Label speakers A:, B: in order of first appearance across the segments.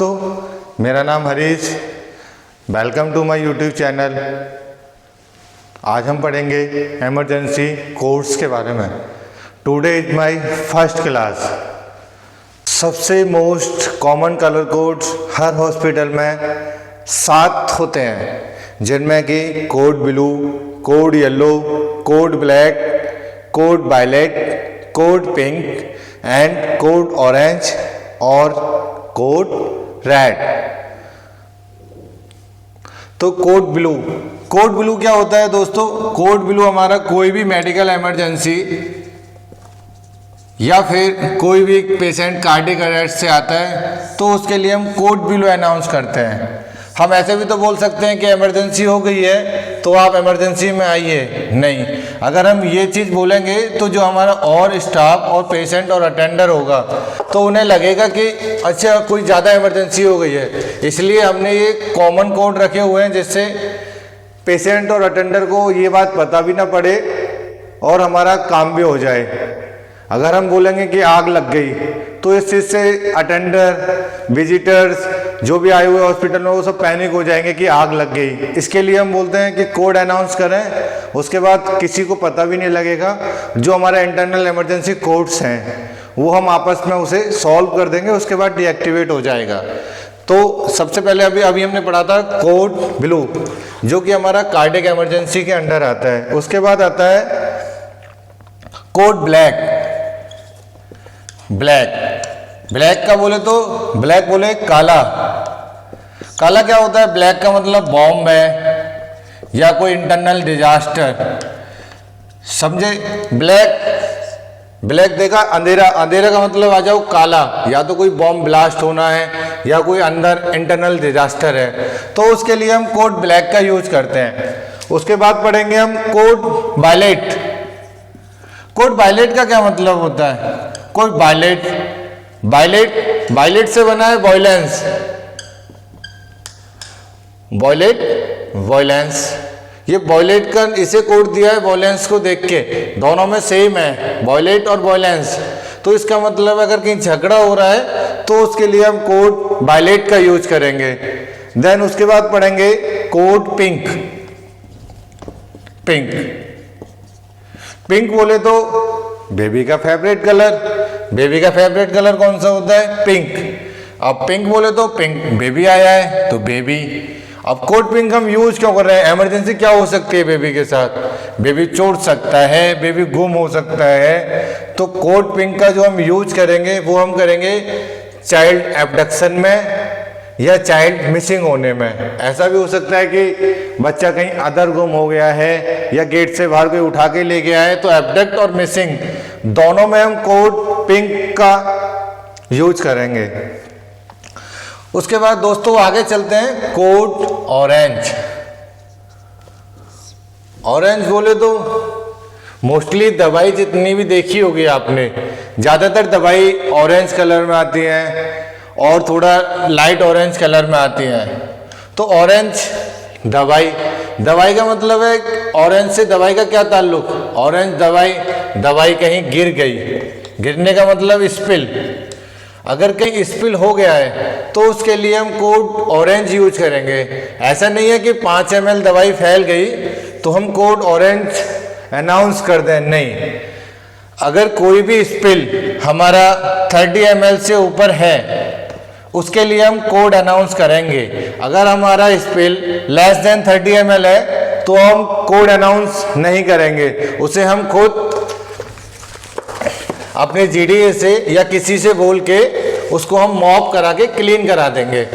A: दोस्तों, मेरा नाम Harish. Welcome to my YouTube channel. आज हम पढ़ेंगे इमरजेंसी कोड्स के बारे में। Today is my first class. सबसे मोस्ट कॉमन कलर कोड्स हर हॉस्पिटल में 7 होते हैं, जिनमें कि code blue, code yellow, code black, code violet, code pink and code orange और कोड रेड। तो कोड ब्लू क्या होता है दोस्तों? कोड ब्लू हमारा कोई भी मेडिकल इमरजेंसी या फिर कोई भी पेशेंट कार्डियक अरेस्ट से आता है तो उसके लिए हम कोड ब्लू अनाउंस करते हैं। हम ऐसे भी तो बोल सकते हैं कि इमरजेंसी हो गई है तो आप इमरजेंसी में आइए। नहीं, अगर हम ये चीज़ बोलेंगे तो जो हमारा और स्टाफ और पेशेंट और अटेंडर होगा तो उन्हें लगेगा कि अच्छा कोई ज़्यादा इमरजेंसी हो गई है। इसलिए हमने ये कॉमन कोड रखे हुए हैं जिससे पेशेंट और अटेंडर को ये बात पता भी ना पड़े और हमारा काम भी हो जाए। अगर हम बोलेंगे कि आग लग गई तो इस चीज़ से अटेंडर, विजिटर्स जो भी आए हुए हॉस्पिटल में वो सब पैनिक हो जाएंगे कि आग लग गई। इसके लिए हम बोलते हैं कि कोड अनाउंस करें, उसके बाद किसी को पता भी नहीं लगेगा। जो हमारे इंटरनल इमरजेंसी कोड्स हैं वो हम आपस में उसे सॉल्व कर देंगे, उसके बाद डीएक्टिवेट हो जाएगा। तो सबसे पहले अभी हमने पढ़ा था कोड ब्लू, जो कि हमारा कार्डियक इमरजेंसी के अंडर आता है। उसके बाद आता है कोड ब्लैक का बोले तो ब्लैक बोले काला क्या होता है? ब्लैक का मतलब बॉम्ब है या कोई इंटरनल डिजास्टर, समझे? ब्लैक देखा, अंधेरा का मतलब आ जाओ काला, या तो कोई बॉम्ब ब्लास्ट होना है या कोई अंदर इंटरनल डिजास्टर है, तो उसके लिए हम कोड ब्लैक का यूज करते हैं। उसके बाद पढ़ेंगे हम कोड वायलेट। कोड वायलेट का क्या मतलब होता है? कोड वायलेट से बना है वॉयलेंस। ये वॉयलेट का इसे कोड दिया है वॉयलेंस को देख के, दोनों में सेम है वॉयलेट और वॉयलेंस। तो इसका मतलब अगर कहीं झगड़ा हो रहा है तो उसके लिए हम कोड वायलेट का यूज करेंगे। देन उसके बाद पढ़ेंगे कोड पिंक बोले तो बेबी का फेवरेट कलर कौन सा होता है? पिंक। अब पिंक बोले तो पिंक बेबी आया है तो बेबी। अब कोड पिंक हम यूज क्यों कर रहे हैं? इमरजेंसी क्या हो सकती है बेबी के साथ? बेबी चोट सकता है, बेबी गुम हो सकता है। तो कोड पिंक का जो हम यूज करेंगे वो हम करेंगे चाइल्ड एब्डक्शन में या चाइल्ड मिसिंग होने में। ऐसा भी हो सकता है कि बच्चा कहीं अदर गुम हो गया है या गेट से बाहर कोई उठा के ले गया है, तो एब्डक्ट और मिसिंग दोनों में हम कोड पिंक का यूज करेंगे। उसके बाद दोस्तों आगे चलते हैं कोड ऑरेंज बोले तो मोस्टली दवाई जितनी भी देखी होगी आपने, ज़्यादातर दवाई ऑरेंज कलर में आती है और थोड़ा लाइट ऑरेंज कलर में आती है। तो ऑरेंज दवाई का मतलब है, ऑरेंज से दवाई का क्या ताल्लुक? ऑरेंज दवाई कहीं गिर गई, गिरने का मतलब स्पिल। अगर कहीं स्पिल हो गया है तो उसके लिए हम कोड ऑरेंज यूज करेंगे। ऐसा नहीं है कि 5 ml दवाई फैल गई तो हम कोड ऑरेंज अनाउंस कर दें, नहीं। अगर कोई भी स्पिल हमारा 30 ml से ऊपर है उसके लिए हम कोड अनाउंस करेंगे। अगर हमारा स्पिल लेस देन 30 ml है तो हम कोड अनाउंस नहीं करेंगे, उसे हम खुद अपने जीडीए से या किसी से बोल के उसको हम मॉप करा के क्लीन करा देंगे।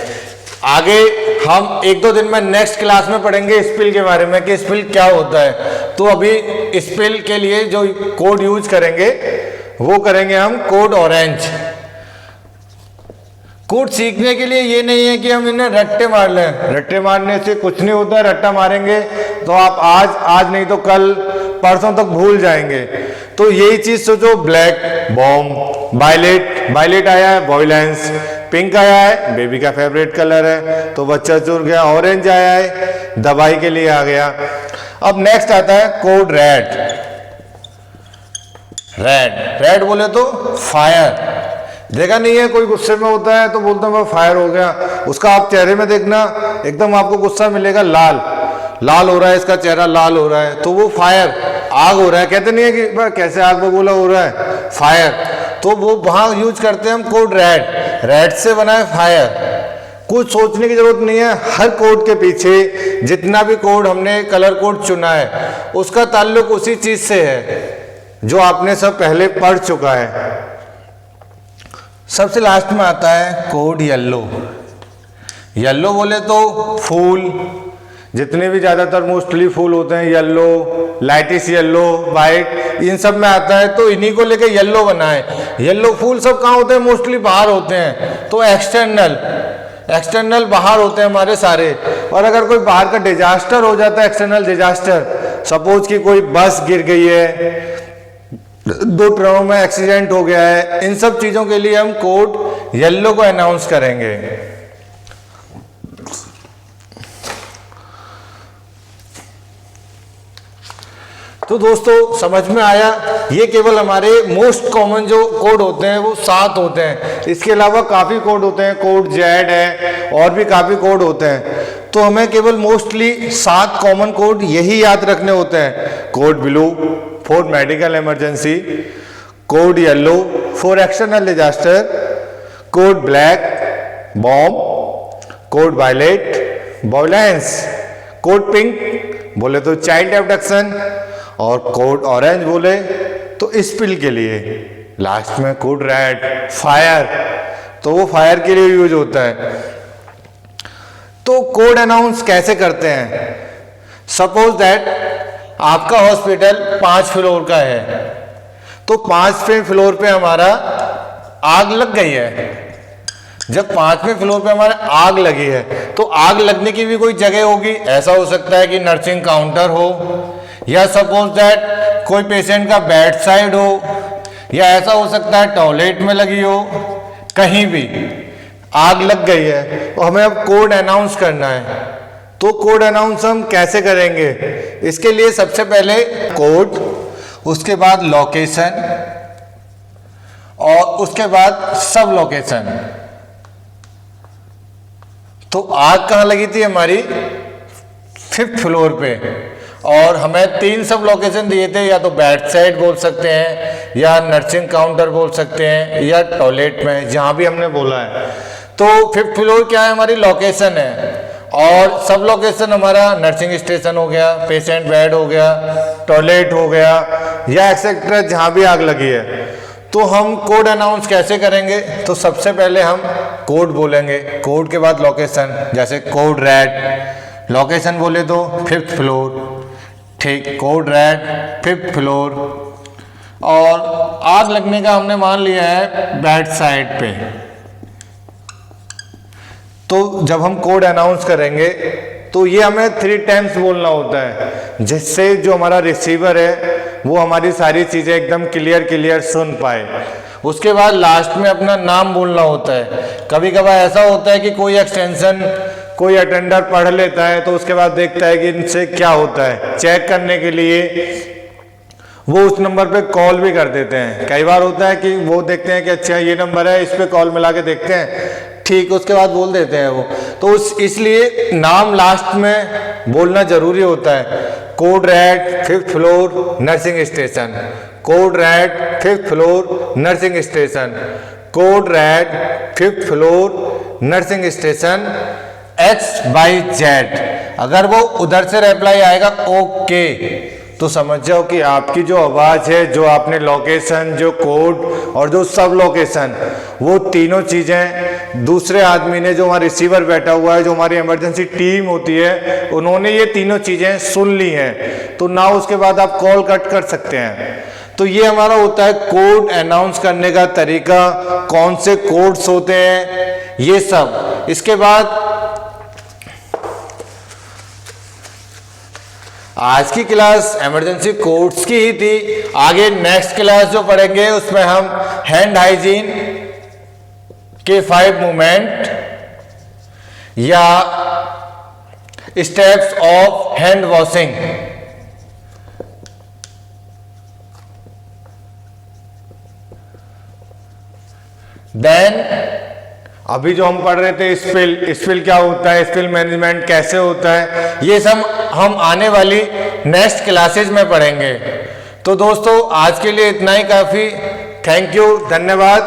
A: आगे हम 1-2 दिन में नेक्स्ट क्लास में पढ़ेंगे स्पिल के बारे में कि स्पिल क्या होता है। तो अभी स्पिल के लिए जो कोड यूज करेंगे वो करेंगे हम कोड ऑरेंज। कोड सीखने के लिए ये नहीं है कि हम इन्हें रट्टे मार लें, रट्टे मारने से कुछ नहीं होता। रट्टा मारेंगे तो आप आज नहीं तो कल परसों तक भूल जाएंगे। तो यही चीज सोचो, ब्लैक बॉम्ब, वायलेट आया है वॉयलेंस, पिंक आया है बेबी का फेवरेट कलर है तो बच्चा चुर गया, ऑरेंज आया है दवाई के लिए आ गया। अब नेक्स्ट आता है कोड रेड बोले तो फायर। देखा नहीं है कोई गुस्से में होता है तो बोलता है फायर हो गया, उसका आप चेहरे में देखना एकदम आपको गुस्सा मिलेगा, लाल लाल हो रहा है, इसका चेहरा लाल हो रहा है, तो वो फायर, आग हो रहा है। कहते नहीं है कि भाई कैसे आग बबूला हो रहा है, फायर। तो वो वहां यूज करते हैं हम कोड रेड, रेड से बना है फायर। कुछ सोचने की जरूरत नहीं है, हर कोड के पीछे जितना भी कोड हमने कलर कोड चुना है उसका ताल्लुक उसी चीज से है जो आपने सब पहले पढ़ चुका है। सबसे लास्ट में आता है कोड येलो। येलो बोले तो फूल, जितने भी ज्यादातर मोस्टली फूल होते हैं येलो, लाइटिस येलो, वाइट, इन सब में आता है, तो इन्हीं को लेके येलो बना है। येलो फूल सब कहाँ होते हैं, मोस्टली बाहर होते हैं, तो एक्सटर्नल बाहर होते हैं हमारे सारे। और अगर कोई बाहर का डिजास्टर हो जाता है, एक्सटर्नल डिजास्टर, सपोज कि कोई बस गिर गई है, 2 ट्रेनों में एक्सीडेंट हो गया है, इन सब चीजों के लिए हम कोड येलो को अनाउंस करेंगे। तो दोस्तों समझ में आया, ये केवल हमारे मोस्ट कॉमन जो कोड होते हैं वो 7 होते हैं। इसके अलावा काफ़ी कोड होते हैं, कोड जेड है और भी काफ़ी कोड होते हैं। तो हमें केवल मोस्टली 7 कॉमन कोड यही याद रखने होते हैं। Code blue for medical emergency, code yellow for external disaster, code black bomb, code violet violence, code pink बोले तो चाइल्ड एब्डक्शन, और कोड ऑरेंज बोले तो स्पिल के लिए। लास्ट में कोड रेड फायर, तो वो फायर के लिए यूज होता है। तो कोड अनाउंस कैसे करते हैं? सपोज दैट आपका हॉस्पिटल 5 फ्लोर का है, तो 5वें फ्लोर पे हमारा आग लग गई है। जब 5वें फ्लोर पे हमारे आग लगी है तो आग लगने की भी कोई जगह होगी। ऐसा हो सकता है कि नर्सिंग काउंटर हो, या सपोज दैट कोई पेशेंट का बेड साइड हो, या ऐसा हो सकता है टॉयलेट में लगी हो, कहीं भी आग लग गई है तो हमें अब कोड अनाउंस करना है। तो कोड अनाउंस हम कैसे करेंगे? इसके लिए सबसे पहले कोड, उसके बाद लोकेशन और उसके बाद सब लोकेशन। तो आग कहाँ लगी थी हमारी? 5th फ्लोर पे, और हमें 3 सब लोकेशन दिए थे, या तो बेड साइड बोल सकते हैं, या नर्सिंग काउंटर बोल सकते हैं, या टॉयलेट में, जहां भी हमने बोला है। तो 5th फ्लोर क्या है? हमारी लोकेशन है। और सब लोकेशन हमारा नर्सिंग स्टेशन हो गया, पेशेंट बेड हो गया, टॉयलेट हो गया, या एक्सेट्रा जहां भी आग लगी है। तो हम कोड अनाउंस कैसे करेंगे? तो सबसे पहले हम कोड बोलेंगे, कोड के बाद लोकेशन, जैसे कोड रेड, लोकेशन बोले तो 5th फ्लोर, ठीक, कोड रेड 5th फ्लोर। और आग लगने का हमने मान लिया है बेड साइड पे। तो जब हम कोड अनाउंस करेंगे तो ये हमें 3 टाइम्स बोलना होता है, जिससे जो हमारा रिसीवर है वो हमारी सारी चीजें एकदम क्लियर सुन पाए। उसके बाद लास्ट में अपना नाम बोलना होता है। कभी कभार ऐसा होता है कि कोई एक्सटेंशन कोई अटेंडर पढ़ लेता है तो उसके बाद देखता है कि इनसे क्या होता है, चेक करने के लिए वो उस नंबर पे कॉल भी कर देते हैं। कई बार होता है कि वो देखते हैं कि अच्छा ये नंबर है, इस पे कॉल मिला के देखते हैं, ठीक, उसके बाद बोल देते हैं वो। तो इसलिए नाम लास्ट में बोलना जरूरी होता है। Code red 5th floor nursing station, code red 5th floor nursing station, code red 5th floor nursing station XYZ। अगर वो उधर से रिप्लाई आएगा ओके, तो समझ जाओ कि आपकी जो आवाज है, जो आपने लोकेशन, जो कोड और जो सब लोकेशन, वो तीनों चीजें दूसरे आदमी ने, जो हमारा रिसीवर बैठा हुआ है, जो हमारी इमरजेंसी टीम होती है, उन्होंने ये तीनों चीजें सुन ली हैं। तो ना उसके बाद आप कॉल कट कर सकते हैं। तो ये हमारा होता है कोड अनाउंस करने का तरीका, कौन से कोड्स होते हैं ये सब। इसके बाद आज की क्लास इमरजेंसी कोड्स की ही थी। आगे नेक्स्ट क्लास जो पढ़ेंगे उसमें हम हैंड हाइजीन के 5 मूवमेंट या steps of hand washing, then अभी जो हम पढ़ रहे थे स्पिल क्या होता है, स्पिल मैनेजमेंट कैसे होता है, ये सब हम आने वाली नेक्स्ट क्लासेज में पढ़ेंगे। तो दोस्तों आज के लिए इतना ही काफ़ी। थैंक यू, धन्यवाद।